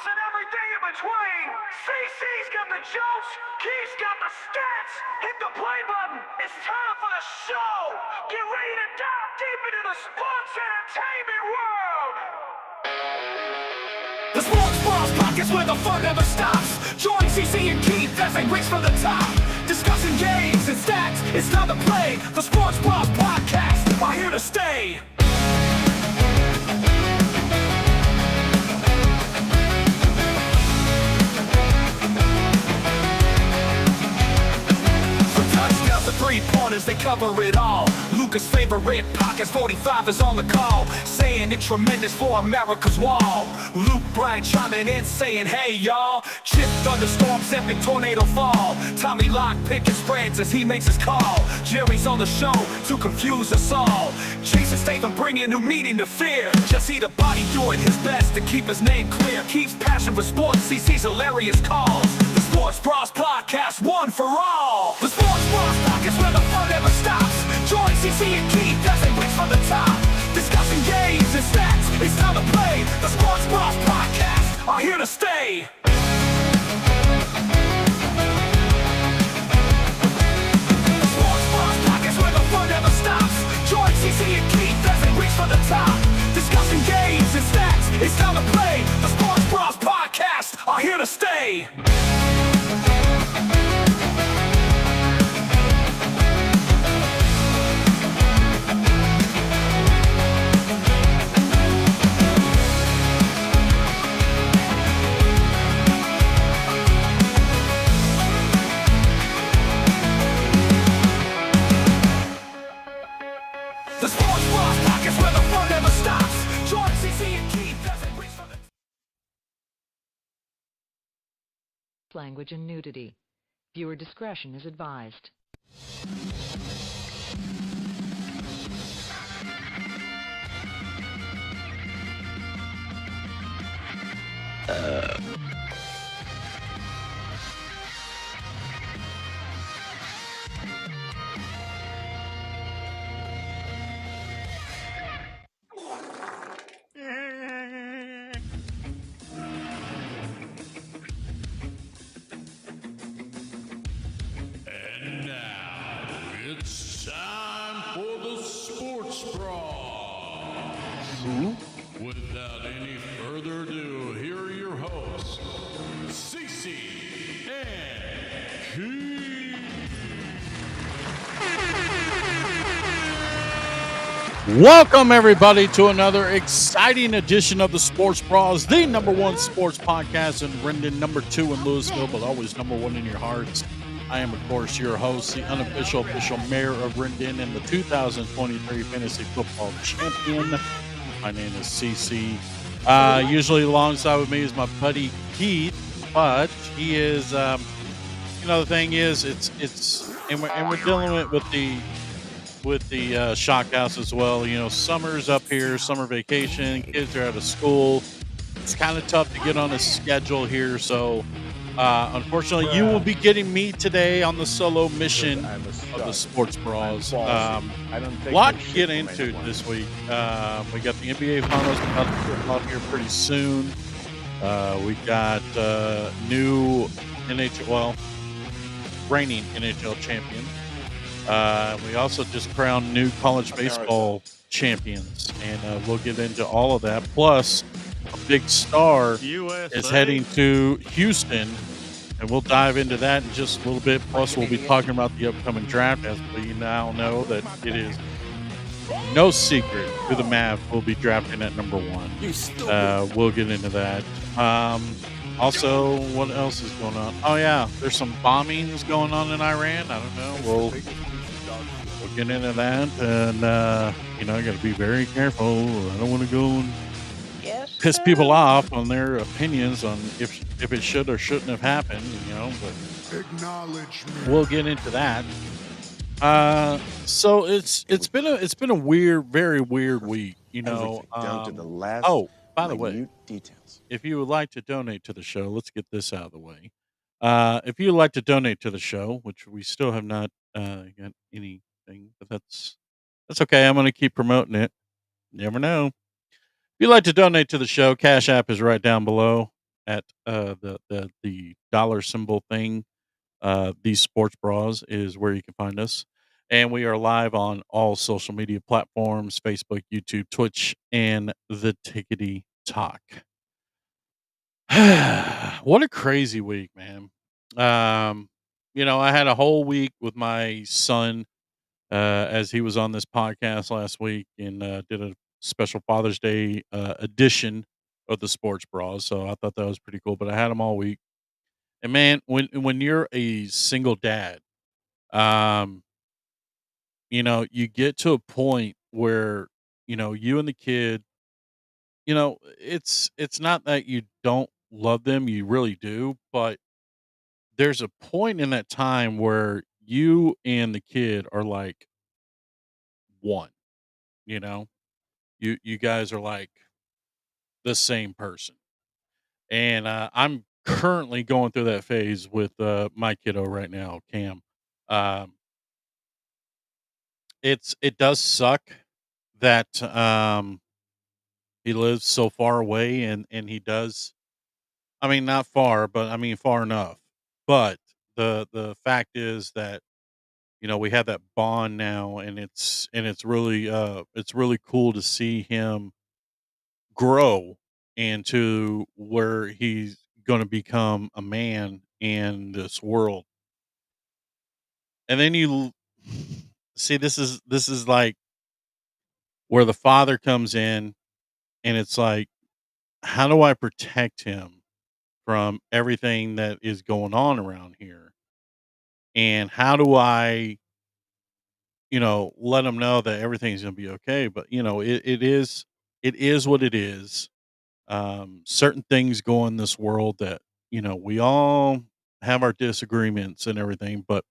sports and everything in between. CC's got the jokes, Keith's got the stats. Hit the play button. It's time for the show. Get ready to dive deep into the sports entertainment world. The Sports Bros Podcast where the fun never stops. Join CC and Keith as they race for the top. Discussing games and stats. It's time to play. The Sports Bros Podcast are here to stay. Three-pointers, they cover it all. Luca's favorite podcast 45 is on the call, saying it's tremendous for America's wall. Luke Bryan chiming in saying, hey y'all. Chip thunderstorms, epic tornado fall. Tommy Locke picking spreads as he makes his call. Jerry's on the show to confuse us all. Jason Statham bringing new meaning to fear. Jesse the Body doing his best to keep his name clear. Keith's passion for sports, CC's hilarious calls. The Sports Bros Podcast, one for all. The Sports Bros Podcast where the fun never stops. Join CC and Keith as they race for the top. Discussing games and stats, it's time to play. The Sports Bros Podcast are here to stay. The Sports Bros Podcast where the fun never stops. Join CC and Keith as they race for the top. Discussing games and stats, it's time to play. The Sports Bros Podcast are here to stay. The Sports Bros Podcast where the fun never stops. Join CC and Keith as they race for the language and nudity. Viewer discretion is advised. And now it's time for the Sports Bros. Without any further ado, here are your hosts, CC and Keith. Welcome, everybody, to another exciting edition of the Sports Bros, the number one sports podcast in Rendon, number two in Louisville, but always number one in your hearts. I am, of course, your host, the unofficial official mayor of Rendon and the 2023 fantasy football champion. My name is CC. Usually alongside with me is my buddy Keith, but he is, the thing is, and we're dealing with the shock house as well. Summer's up here, summer vacation, kids are out of school. It's kind of tough to get on a schedule here, so unfortunately you will be getting me today on the solo mission of the Sports Bros. A lot to get into this week. We got the NBA Finals about to kick off here pretty soon. We got new reigning NHL champion. We also just crowned new college baseball champions, and we'll get into all of that. Plus, a big star is heading to Houston, and we'll dive into that in just a little bit. Plus, we'll be talking about the upcoming draft, as we now know that it is no secret who the Mavs will be drafting at number one. We'll get into that. Also, what else is going on? Oh, yeah, there's some bombings going on in Iran. I don't know. We'll get into that, and I got to be very careful. I don't want to go and piss people off on their opinions on if it should or shouldn't have happened. But we'll get into that. So it's been a weird, very weird week. Down to the last. By the way, details. if you would like to donate to the show, let's get this out of the way. If you would like to donate to the show, which we still have not got anything, but that's okay. I'm going to keep promoting it. You never know. If you'd like to donate to the show, Cash App is right down below at the dollar symbol thing. These sports bras is where you can find us. And we are live on all social media platforms: Facebook, YouTube, Twitch, and the Tickety Talk. What a crazy week, man. Um, I had a whole week with my son as he was on this podcast last week and did a special Father's Day edition of the Sports Bras. So I thought that was pretty cool. But I had him all week. And man, when you're a single dad, um, you get to a point where you and the kid, it's not that you don't love them, you really do, but there's a point in that time where you and the kid are like one, you know? You guys are like the same person. And I'm currently going through that phase with my kiddo right now, Cam. Um it does suck that he lives so far away and he does, I mean, not far, but I mean far enough. But the fact is that we have that bond now, and it's really cool to see him grow into where he's going to become a man in this world. And then see, this is like where the father comes in, and it's like, how do I protect him from everything that is going on around here? And how do I, let him know that everything's going to be okay? But, it is what it is. Certain things go in this world that, we all have our disagreements and everything. But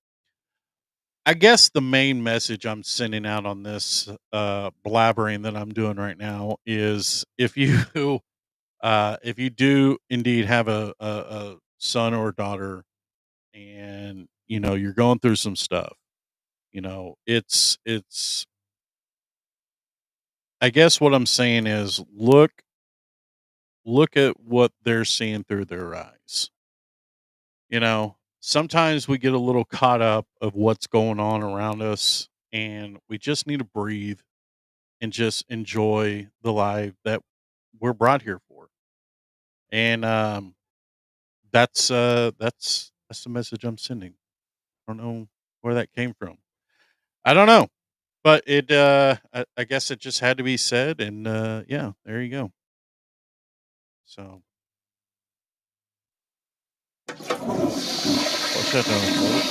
I guess the main message I'm sending out on this blabbering that I'm doing right now is, if you do indeed have a son or a daughter, and you're going through some stuff, it's I guess what I'm saying is, look at what they're seeing through their eyes. Sometimes we get a little caught up of what's going on around us, and we just need to breathe and just enjoy the life that we're brought here for. And that's the message I'm sending. I don't know where that came from. I don't know, but I guess it just had to be said, and yeah, there you go. So flush that down the toilet.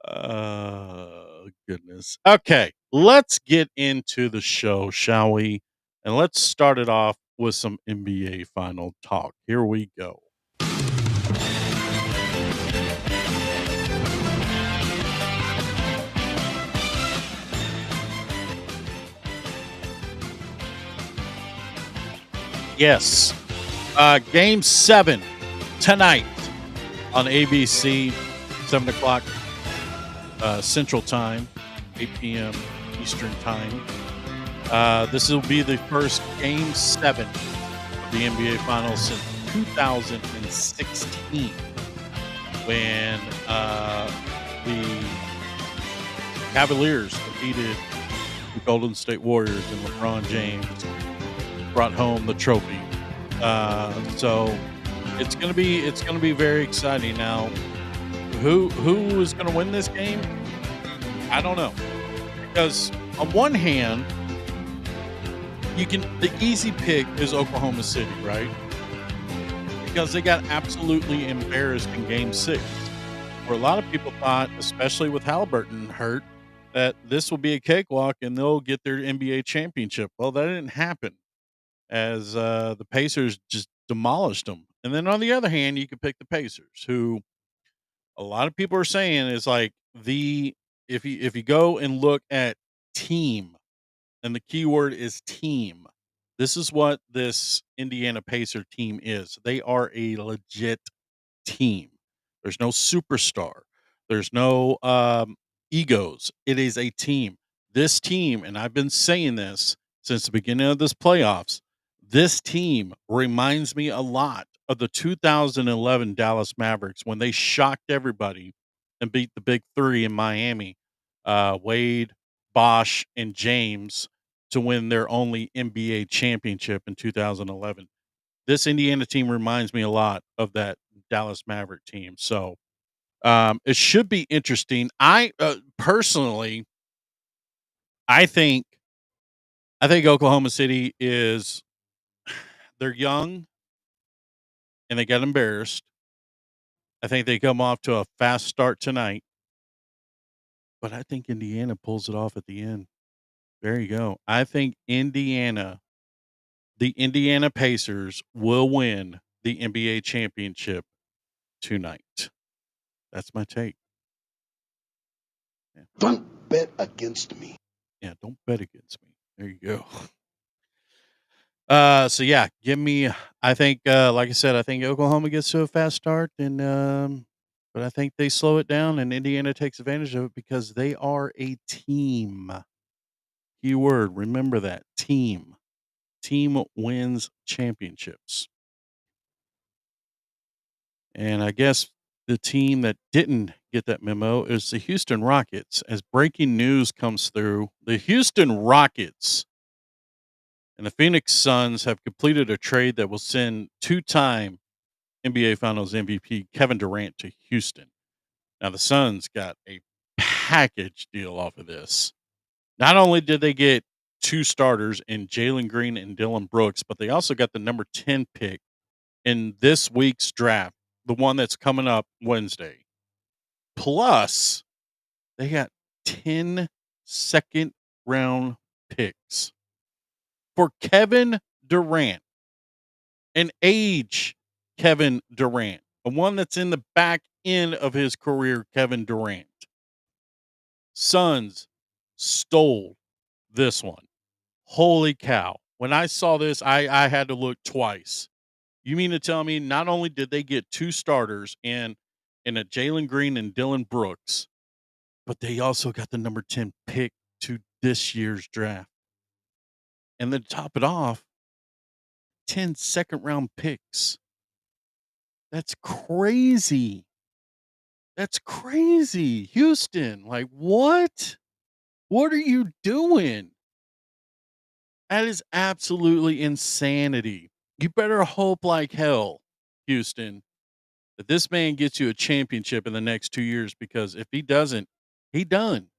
Oh, goodness. Okay, let's get into the show, shall we? And let's start it off with some NBA final talk. Here we go. Yes. Game 7 tonight on ABC, 7 o'clock Central Time, 8 p.m. Eastern Time. This will be the first Game 7 of the NBA Finals since 2016, when the Cavaliers defeated the Golden State Warriors and LeBron James brought home the trophy. So it's gonna be very exciting. Now, who is gonna win this game? I don't know, because on one hand, the easy pick is Oklahoma City, right? Because they got absolutely embarrassed in Game 6, where a lot of people thought, especially with Halliburton hurt, that this will be a cakewalk and they'll get their NBA championship. Well, that didn't happen, as the Pacers just demolished them. And then on the other hand, you could pick the Pacers, who a lot of people are saying is like if you go and look at team, and the key word is team. This is what this Indiana Pacer team is. They are a legit team. There's no superstar. There's no egos. It is a team. This team, and I've been saying this since the beginning of this playoffs, this team reminds me a lot of the 2011 Dallas Mavericks when they shocked everybody and beat the big three in Miami, Wade, Bosch, and James, to win their only NBA championship in 2011. This Indiana team reminds me a lot of that Dallas Maverick team. So it should be interesting. I personally, I think Oklahoma City is they're young and they got embarrassed. I think they come off to a fast start tonight, but I think Indiana pulls it off at the end. There you go. I think the Indiana Pacers will win the NBA championship tonight. That's my take. Yeah. Don't bet against me. Yeah, don't bet against me. There you go. So yeah, give me. I think, like I said, I think Oklahoma gets to a fast start, and but I think they slow it down, and Indiana takes advantage of it because they are a team. Keyword, remember that team. Team wins championships, and I guess the team that didn't get that memo is the Houston Rockets. As breaking news comes through, the Houston Rockets and the Phoenix Suns have completed a trade that will send two-time NBA Finals MVP Kevin Durant to Houston. Now, the Suns got a package deal off of this. Not only did they get two starters in Jalen Green and Dylan Brooks, but they also got the number 10 pick in this week's draft, the one that's coming up Wednesday. Plus, they got 10 second-round picks for Kevin Durant, an age Kevin Durant, a one that's in the back end of his career, Kevin Durant. Suns stole this one. Holy cow. When I saw this, I had to look twice. You mean to tell me not only did they get two starters in a Jalen Green and Dylan Brooks, but they also got the number 10 pick to this year's draft. And then to top it off, 10 second-round picks. That's crazy. That's crazy. Houston, like, what? What are you doing? That is absolutely insanity. You better hope like hell, Houston, that this man gets you a championship in the next 2 years, because if he doesn't, he done.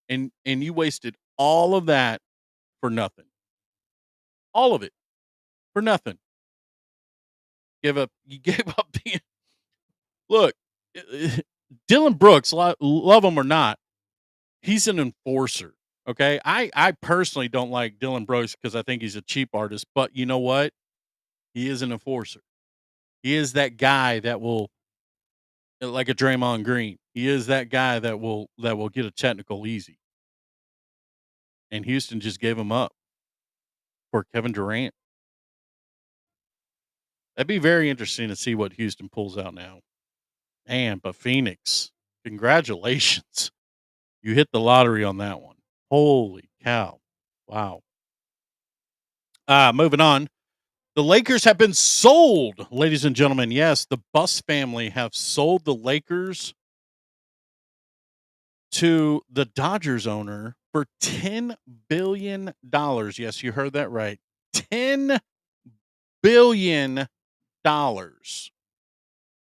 And you wasted all of that for nothing. All of it for nothing. You gave up being look, Dylan Brooks, love him or not, he's an enforcer. Okay. I personally don't like Dylan Brooks because I think he's a cheap artist, but you know what? He is an enforcer. He is that guy that will, like a Draymond Green. He is that guy that will get a technical easy. And Houston just gave him up for Kevin Durant. That'd be very interesting to see what Houston pulls out now. Man, but Phoenix, congratulations. You hit the lottery on that one. Holy cow. Wow. Moving on. The Lakers have been sold, ladies and gentlemen. Yes, the Buss family have sold the Lakers to the Dodgers owner for $10 billion. Yes, you heard that right. $10 billion. Now,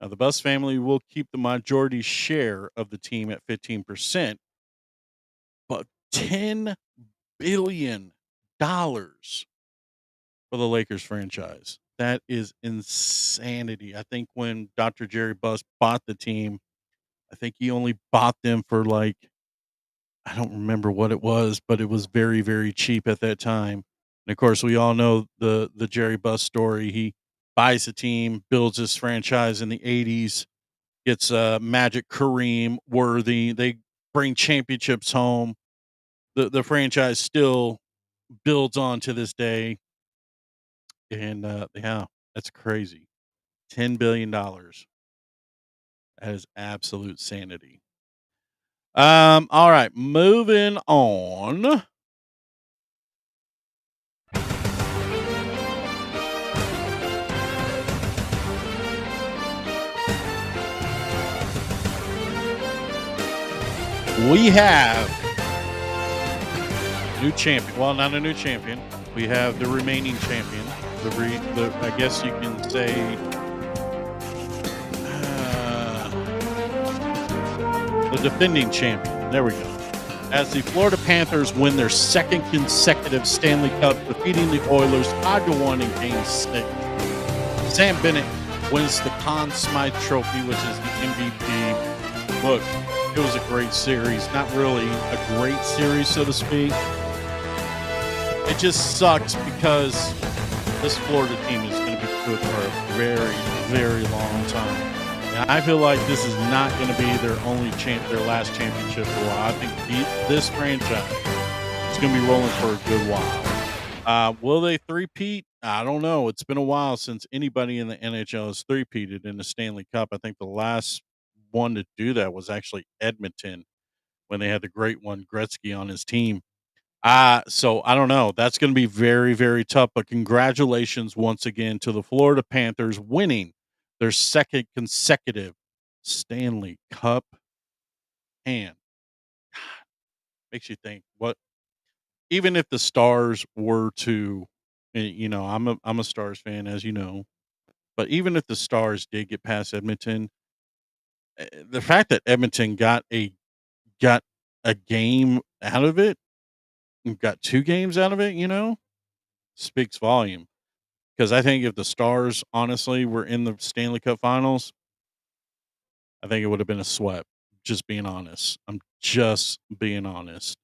the Buss family will keep the majority share of the team at 15%, but $10 billion for the Lakers franchise. That is insanity. I think when Dr. Jerry Buss bought the team, I think he only bought them for like, I don't remember what it was, but it was very, very cheap at that time. And of course, we all know the Jerry Buss story. He buys a team, builds this franchise in the 80s, gets Magic, Kareem, Worthy. They bring championships home. The franchise still builds on to this day. And yeah, that's crazy. $10 billion. That is absolute sanity. All right, moving on. we have a new champion. Well, not a new champion. We have the remaining champion. I guess you can say the defending champion. There we go. As the Florida Panthers win their second consecutive Stanley Cup, defeating the Oilers 5-1 in Game 6. Sam Bennett wins the Conn Smythe Trophy, which is the MVP. Look, it was a great series. Not really a great series, so to speak. It just sucks because this Florida team is going to be good for a very, very long time. And I feel like this is not going to be their last championship for a while. I think this franchise is going to be rolling for a good while. Will they three-peat? I don't know. It's been a while since anybody in the NHL has three-peated in the Stanley Cup. I think the last one to do that was actually Edmonton when they had the great one, Gretzky, on his team. So I don't know. That's going to be very, very tough. But congratulations once again to the Florida Panthers winning their second consecutive Stanley Cup. And makes you think, what even if the Stars were to, I'm a Stars fan, as you know, but even if the Stars did get past Edmonton, the fact that Edmonton got a game out of it, got 2 games out of it, speaks volume. Because I think if the Stars honestly were in the Stanley Cup Finals, I think it would have been a sweep. Just being honest. I'm just being honest.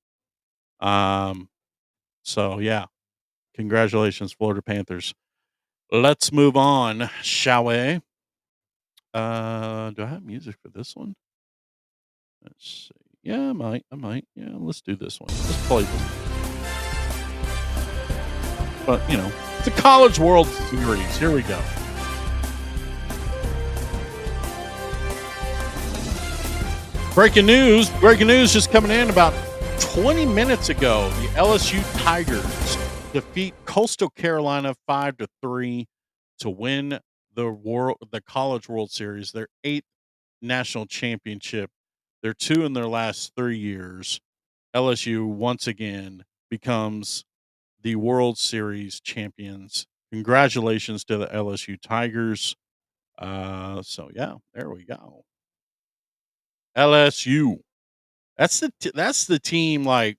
So yeah. Congratulations, Florida Panthers. Let's move on, shall we? Do I have music for this one? Let's see. Yeah, I might. Yeah, let's do this one. Let's play this. But, it's a College World Series. Here we go. Breaking news just coming in about 20 minutes ago. The LSU Tigers defeat Coastal Carolina 5-3 to win the College World Series, their 8th national championship. They're 2 in their last 3 years. LSU once again becomes the World Series champions. Congratulations to the LSU Tigers. So yeah, there we go. LSU. That's the team. Like,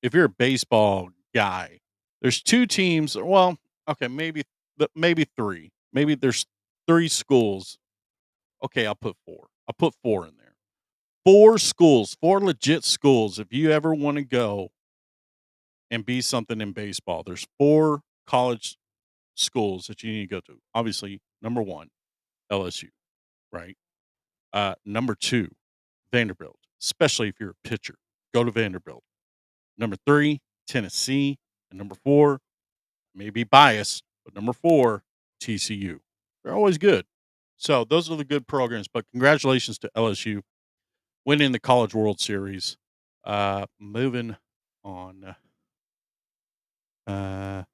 if you're a baseball guy, there's 2 teams. Well, okay, maybe 3. Maybe there's 3 schools. Okay, I'll put 4. I'll put 4 in there. 4 schools, 4 legit schools. If you ever want to go and be something in baseball, there's 4 college schools that you need to go to. Obviously, number 1, LSU, right? Number 2, Vanderbilt, especially if you're a pitcher. Go to Vanderbilt. Number 3, Tennessee. And number 4, may be biased, but number 4, TCU. They're always good. So those are the good programs. But congratulations to LSU winning the College World Series. Moving on. There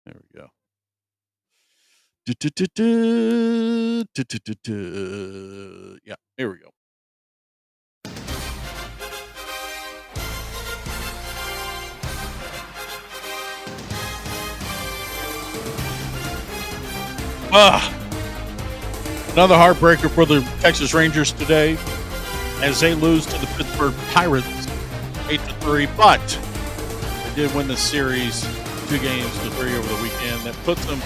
we go. Yeah, here we go. Another heartbreaker for the Texas Rangers today as they lose to the Pittsburgh Pirates 8-3, but they did win the series 2-3 over the weekend. That puts them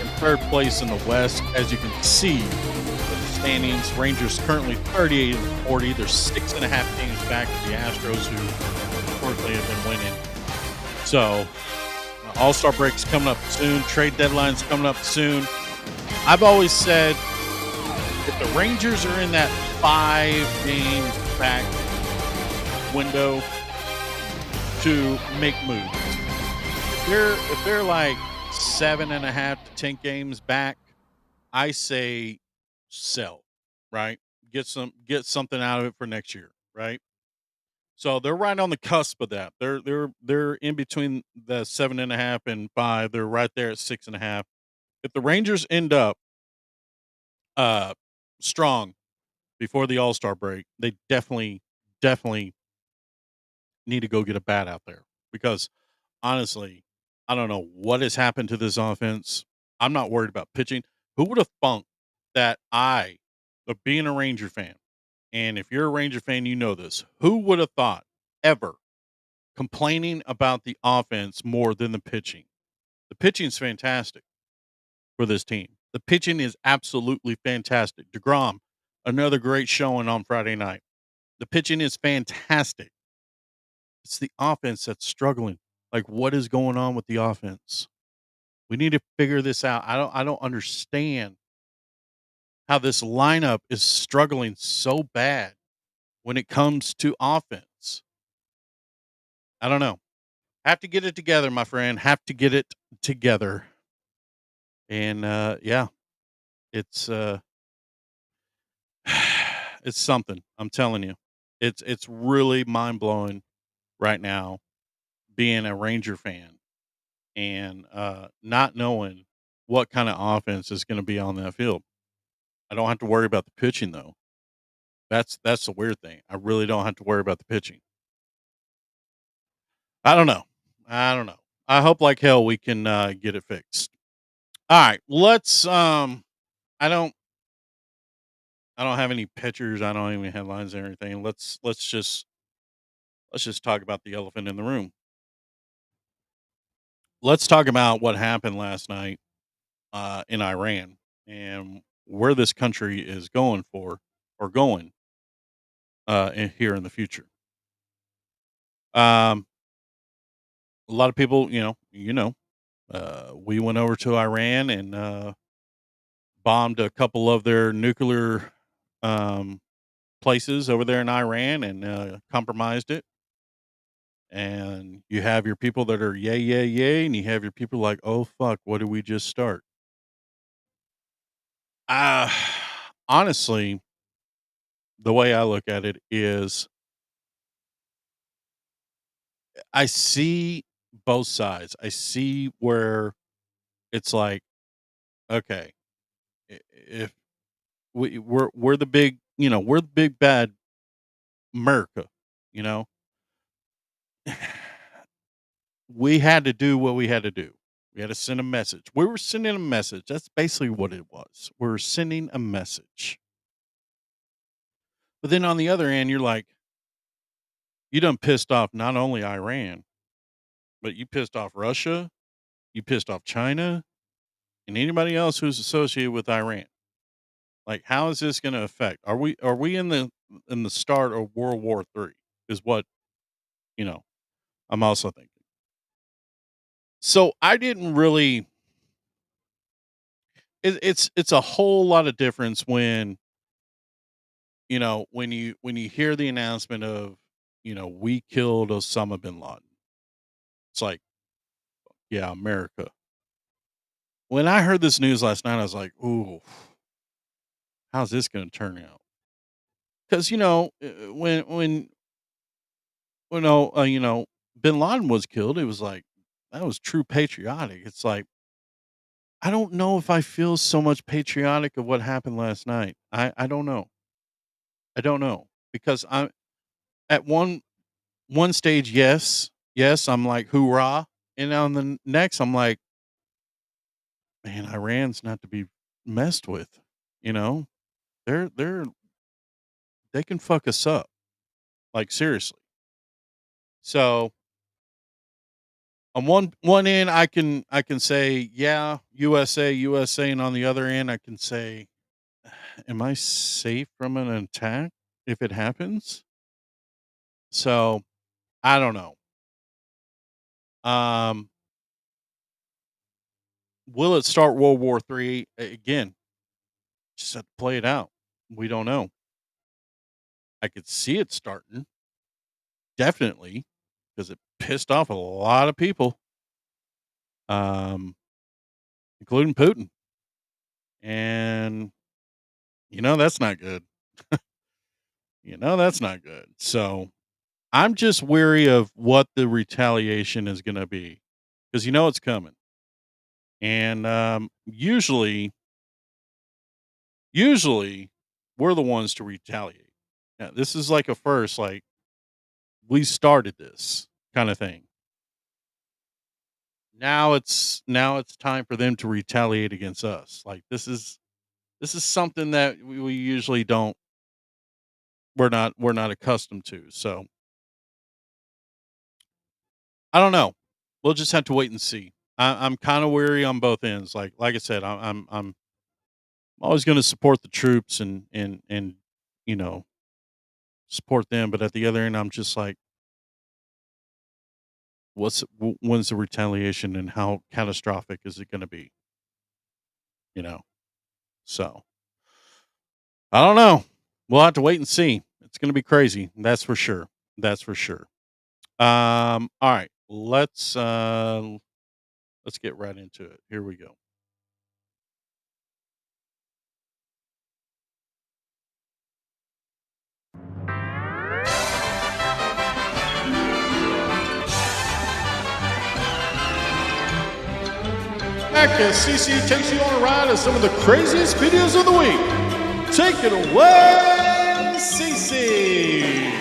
in 3rd place in the West. As you can see with the standings, Rangers currently 38-40. They're 6.5 games back of the Astros, who unfortunately have been winning. So All-Star break's coming up soon. Trade deadline's coming up soon. I've always said, if the Rangers are in that 5 games back window to make moves, if they're like 7.5 to 10 games back, I say sell, right? Get something out of it for next year, right? So they're right on the cusp of that. They're in between the 7.5 and 5. They're right there at 6.5. If the Rangers end up strong before the All-Star break, they definitely need to go get a bat out there because honestly, I don't know what has happened to this offense. I'm not worried about pitching. Who would have thunk that of being a Ranger fan, and if you're a Ranger fan, you know this. Who would have thought ever complaining about the offense more than the pitching? The pitching's fantastic for this team. The pitching is absolutely fantastic. DeGrom, another great showing on Friday night. The pitching is fantastic. It's the offense that's struggling. Like, what is going on with the offense? We need to figure this out. I don't understand how this lineup is struggling so bad when it comes to offense. I don't know. Have to get it together, my friend. Have to get it together. And yeah, it's it's something. I'm telling you. It's really mind-blowing right now being a Ranger fan and not knowing what kind of offense is going to be on that field. I don't have to worry about the pitching though. That's the weird thing. I really don't have to worry about the pitching. I don't know. I don't know. I hope like hell we can get it fixed. All right, let's I don't I don't have any pictures. I don't have any headlines or anything. Let's just talk about the elephant in the room. Let's talk about what happened last night in Iran and where this country is going for or going here in the future. Um, a lot of people, we went over to Iran and bombed a couple of their nuclear um, places over there in Iran and compromised it. And you have your people that are yay, yay, yay, and you have your people like, oh fuck, what did we just start? Uh honestly, the way I look at it is I see both sides. I see where it's like, okay, if we're the big, we're the big bad America, you know, we had to do what we had to do. We had to send a message. We were sending a message. That's basically what it was. We were sending a message. But then on the other end, you're like, you done pissed off not only Iran, but you pissed off Russia, you pissed off China, and anybody else who's associated with Iran. Like, how is this going to affect? Are we in the start of World War III? Is what you know. I'm also thinking. So I didn't really. It's a whole lot of difference when when you hear the announcement of we killed Osama bin Laden. It's like, yeah, America. When I heard this news last night, I was like, ooh, how's this going to turn out? Because when bin Laden was killed, it was like that was true patriotic. It's like I don't know if I feel so much patriotic of what happened last night. I don't know. I don't know because I'm at one stage, yes, I'm like hoorah, and on the next, I'm like, man, Iran's not to be messed with. You know, they're they can fuck us up, like seriously. So on one end, I can say, yeah, USA, USA, and on the other end, I can say, am I safe from an attack if it happens? So I don't know. Um, will it start World War III again? Just have to play it out. We don't know. I could see it starting definitely because it pissed off a lot of people, um, including Putin, and that's not good. That's not good. So I'm just weary of what the retaliation is going to be because it's coming. And usually we're the ones to retaliate. Now, this is like a first. Like we started this kind of thing. Now it's time for them to retaliate against us. Like this is something that we usually don't. We're not accustomed to. So I don't know. We'll just have to wait and see. I'm kind of weary on both ends. Like I said, I'm always going to support the troops and you know, support them. But at the other end, I'm just like, when's the retaliation and how catastrophic is it going to be? You know, so I don't know. We'll have to wait and see. It's going to be crazy. That's for sure. That's for sure. All right, let's get right into it. Here we go. Back as CC takes you on a ride of some of the craziest videos of the week. Take it away, CC.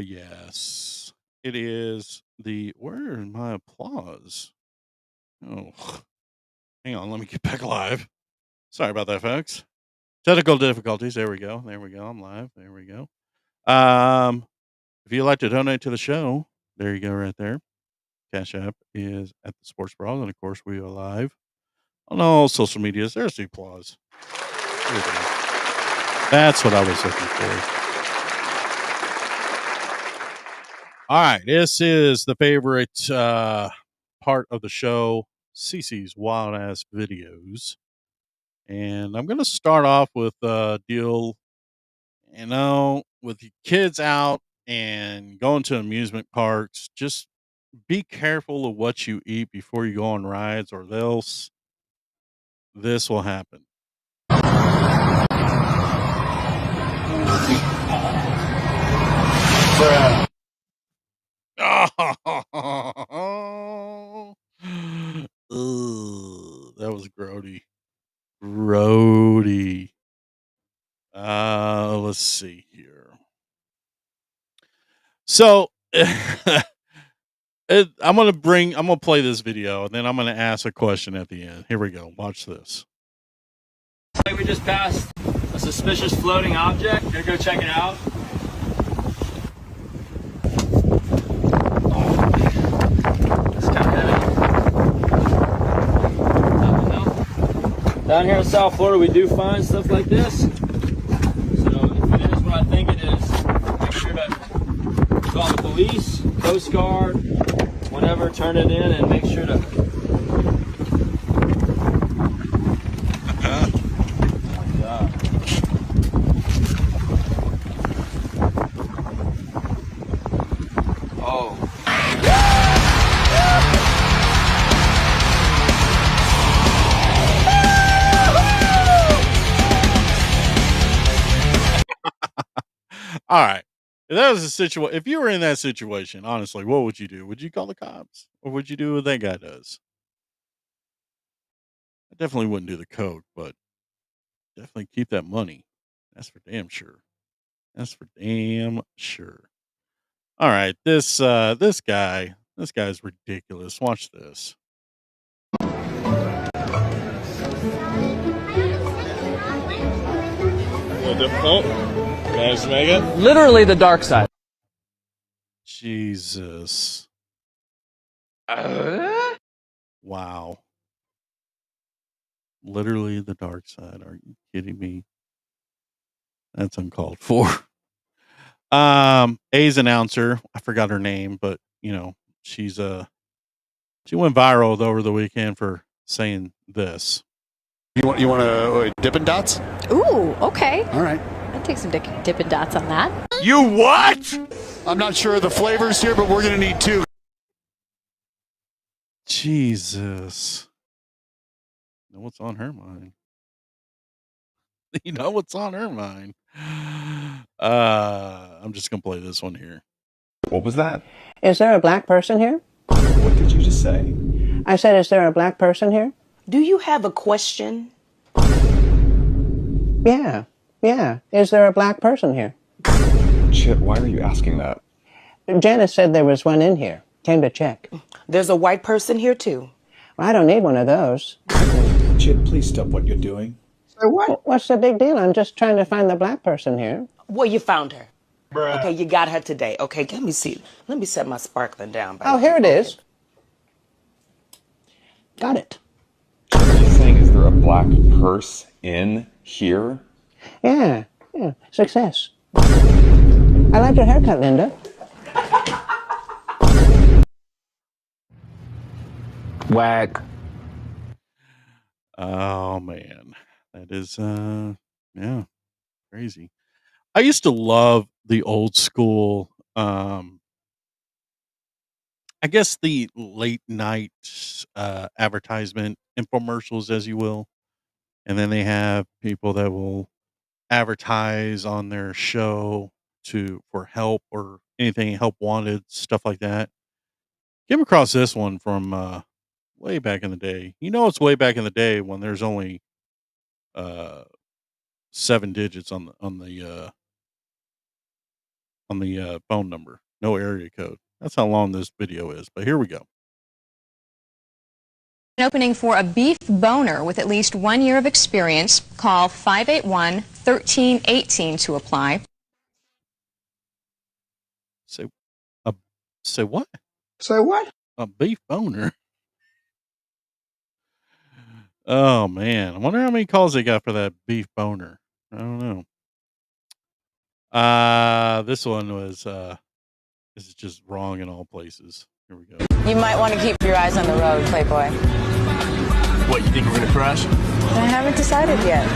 Yes. It is the where is my applause? Oh, hang on, let me get back live. Sorry about that, folks. Technical difficulties. There we go. There we go. I'm live. There we go. If you'd like to donate to the show, there you go, right there. Cash App is at the Sports Bros, and of course, we are live on all social medias. There's the applause. There it is. That's what I was looking for. All right, this is the favorite part of the show, CC's Wild Ass Videos. And I'm going to start off with a deal, you know, with your kids out and going to amusement parks. Just be careful of what you eat before you go on rides, or else this will happen. Oh, that was grody. Grody. Let's see here. So I'm gonna play this video, and then I'm gonna ask a question at the end. Here we go. Watch this. We just passed a suspicious floating object. Gonna go check it out. It's kind of heavy. Down here in South Florida, we do find stuff like this. So if it is what I think it is, make sure to call the police, Coast Guard, whatever, turn it in, and make sure to. All right. If that was a situation, if you were in that situation, honestly, what would you do? Would you call the cops, or would you do what that guy does? I definitely wouldn't do the coke, but definitely keep that money. That's for damn sure. That's for damn sure. All right, this guy's ridiculous. Watch this. A little difficult. Managed to make it. Literally the dark side. Jesus. Wow. Literally the dark side. Are you kidding me? That's uncalled for. A's announcer, I forgot her name, but you know, she went viral over the weekend for saying this. You want to Dippin' Dots? Ooh, okay. All right. I'd take some Dippin' Dots on that. You what? I'm not sure of the flavors here, but we're going to need 2. Jesus. You know what's on her mind? You know what's on her mind? I'm just going to play this one here. What was that? Is there a black person here? What did you just say? I said, is there a black person here? Do you have a question? Yeah. Yeah. Is there a black person here? Chip, why are you asking that? Janice said there was one in here. Came to check. There's a white person here, too. Well, I don't need one of those. Chip, please stop what you're doing. So what? What's the big deal? I'm just trying to find the black person here. Well, you found her. Okay, you got her today. Okay, let me see. Let me set my sparkling down. Oh, here it is. Got it. Chip, are you saying, is there a black purse in here? Yeah. Success. I like your haircut, Linda. Whack. Oh man, that is yeah, crazy. I used to love the old school, I guess the late night advertisement infomercials, as you will, and then they have people that will advertise on their show for help or anything help wanted, stuff like that. Came across this one from way back in the day. It's way back in the day when there's only 7 digits on the phone number, no area code. That's how long this video is. But here we go. An opening for a beef boner with at least 1 year of experience. Call 581-1318 to apply. Say what? Say what? A beef boner. Oh man, I wonder how many calls they got for that beef boner. I don't know. This one was this is just wrong in all places. Here we go. You might want to keep your eyes on the road, Playboy. What, you think we're gonna crash? I haven't decided yet.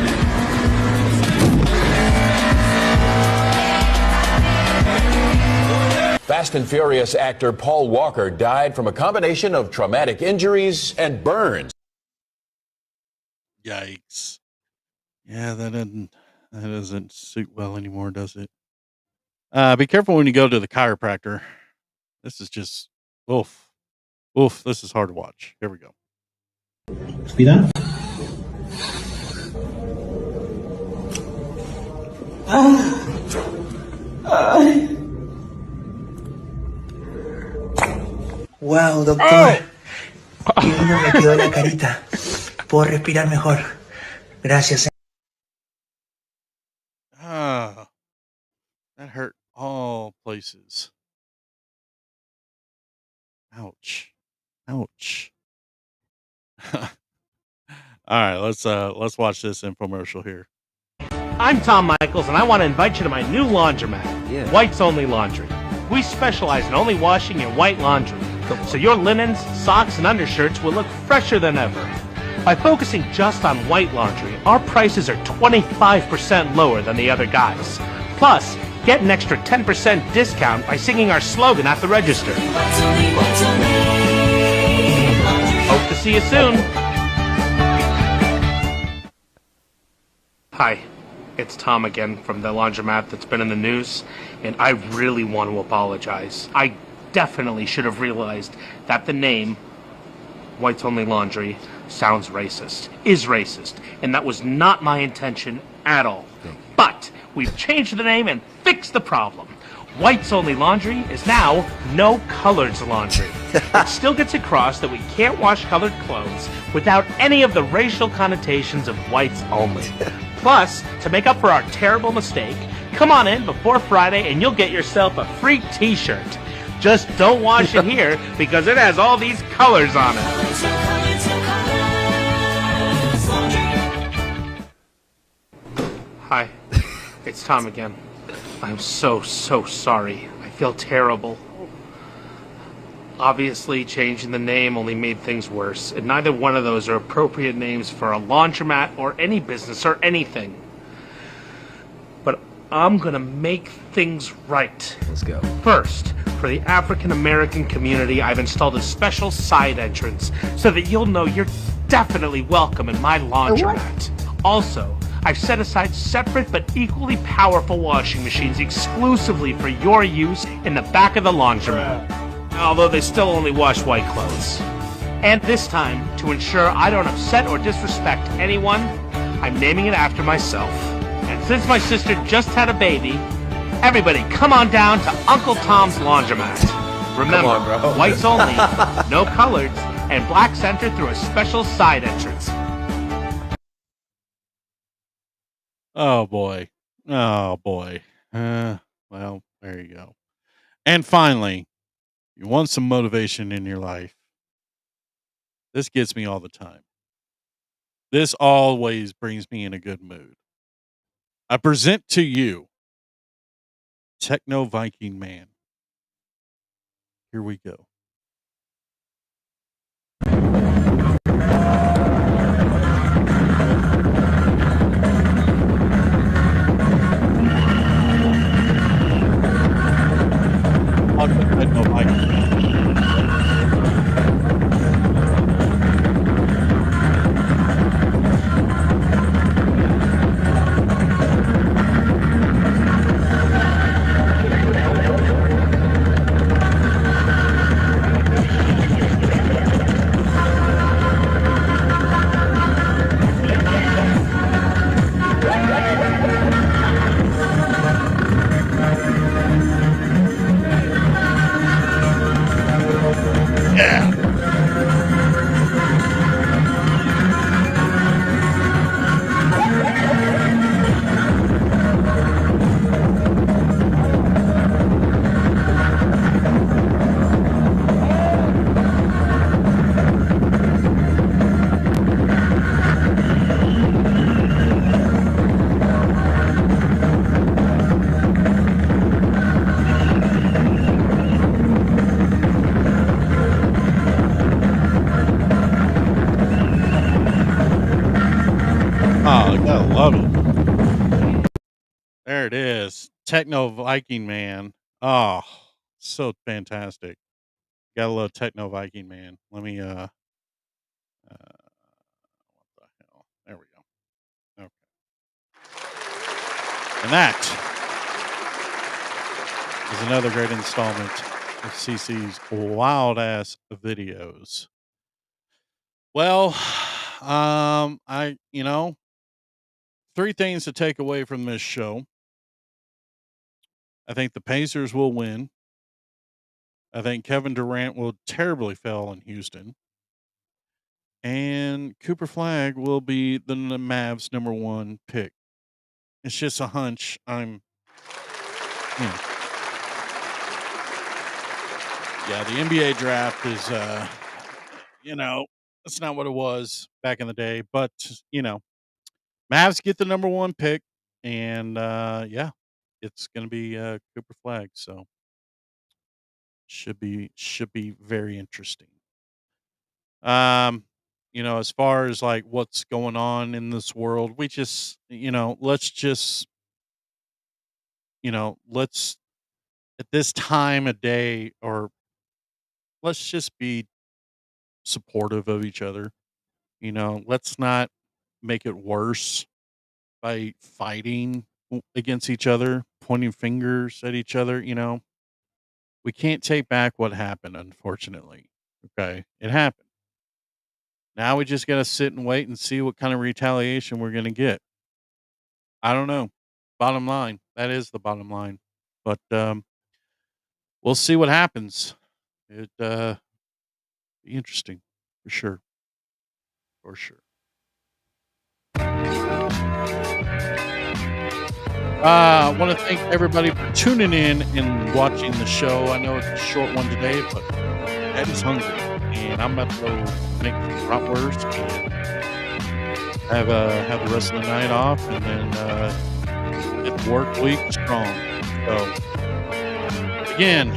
Fast and Furious actor Paul Walker died from a combination of traumatic injuries and burns. Yikes. Yeah, that doesn't suit well anymore, does it? Be careful when you go to the chiropractor. This is just oof. This is hard to watch. Here we go. Respira. Wow, doctor. Qué lindo me quedó la carita. Puedo respirar mejor. Gracias. That hurt all places. Ouch. All right, let's watch this infomercial here. I'm Tom Michaels, and I want to invite you to my new laundromat, White's Only Laundry. We specialize in only washing your white laundry, so your linens, socks, and undershirts will look fresher than ever. By focusing just on white laundry, our prices are 25% lower than the other guys. Plus, get an extra 10% discount by singing our slogan at the register. Hope to see you soon. Hi, it's Tom again from the laundromat that's been in the news, and I really want to apologize. I definitely should have realized that the name White's Only Laundry sounds racist, is racist, and that was not my intention at all. But we've changed the name and fixed the problem. White's Only Laundry is now No Coloreds Laundry. It still gets across that we can't wash colored clothes without any of the racial connotations of whites only. Plus, to make up for our terrible mistake, come on in before Friday and you'll get yourself a free t-shirt. Just don't wash it here because it has all these colors on it. Hi, it's Tom again. I'm so sorry. I feel terrible. Obviously, changing the name only made things worse, and neither one of those are appropriate names for a laundromat or any business or anything. But I'm gonna make things right. Let's go. First, for the African American community, I've installed a special side entrance so that you'll know you're definitely welcome in my laundromat. Also, I've set aside separate but equally powerful washing machines exclusively for your use in the back of the laundromat, although they still only wash white clothes. And this time, to ensure I don't upset or disrespect anyone, I'm naming it after myself. And And since my sister just had a baby, everybody come on down to Uncle Tom's Laundromat. Remember, Come on, bro. whites only, no coloreds, and blacks enter through a special side entrance. Oh boy. Oh boy. Well, there you go. And finally, you want some motivation in your life. This gets me all the time. This always brings me in a good mood. I present to you Techno Viking Man. Here we go. Techno Viking Man. There it is. Techno Viking Man. Oh, so fantastic. Gotta love Techno Viking Man. Let me what the hell? There we go. Okay. And that is another great installment of CC's wild ass videos. Well, three things to take away from this show. I think the Pacers will win. I think Kevin Durant will terribly fail in Houston. And Cooper Flagg will be the Mavs' #1 pick. It's just a hunch. Yeah, the NBA draft is, that's not what it was back in the day. But, Mavs get the #1 pick. And, it's going to be Cooper Flagg. So should be very interesting. As far as like what's going on in this world, we just, let's at this time of day, or let's just be supportive of each other. Let's not make it worse by fighting against each other, pointing fingers at each other. We can't take back what happened, unfortunately. Okay. It happened. Now we just got to sit and wait and see what kind of retaliation we're going to get. I don't know. Bottom line. That is the bottom line. But we'll see what happens. It be interesting for sure. For sure. I want to thank everybody for tuning in and watching the show. I know it's a short one today, but Ed is hungry, and I'm about to go make bratwurst and have the rest of the night off, and then get the work week strong. So again,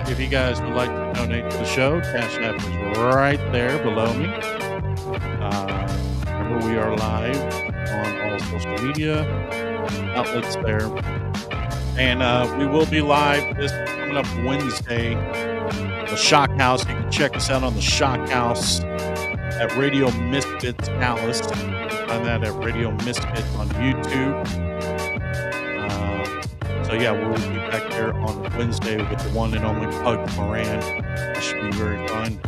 if you guys would like to donate to the show, Cash App is right there below me. Remember, we are live on all social media outlets there, and we will be live this coming up Wednesday, the Shock House. You can check us out on the Shock House at Radio Misfits Alice. You can find that at Radio Misfits on YouTube. So yeah, we'll be back there on Wednesday with the one and only Pug Moran. That should be very fun.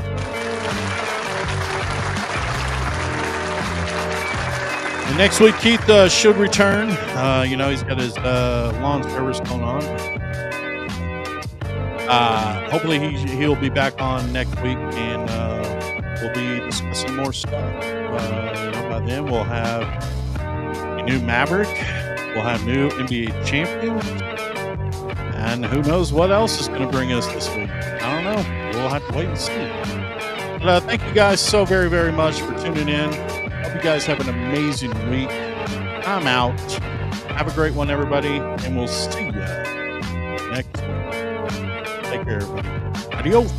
And next week, Keith should return. He's got his lawn service going on. Hopefully he'll be back on next week, and we'll be discussing more stuff. By then, we'll have a new Maverick. We'll have new NBA champions. And who knows what else is going to bring us this week. I don't know. We'll have to wait and see. But thank you guys so very, very much for tuning in. Hope you guys have an amazing week. I'm out. Have a great one, everybody. And we'll see you next week. Take care, everybody. Adios.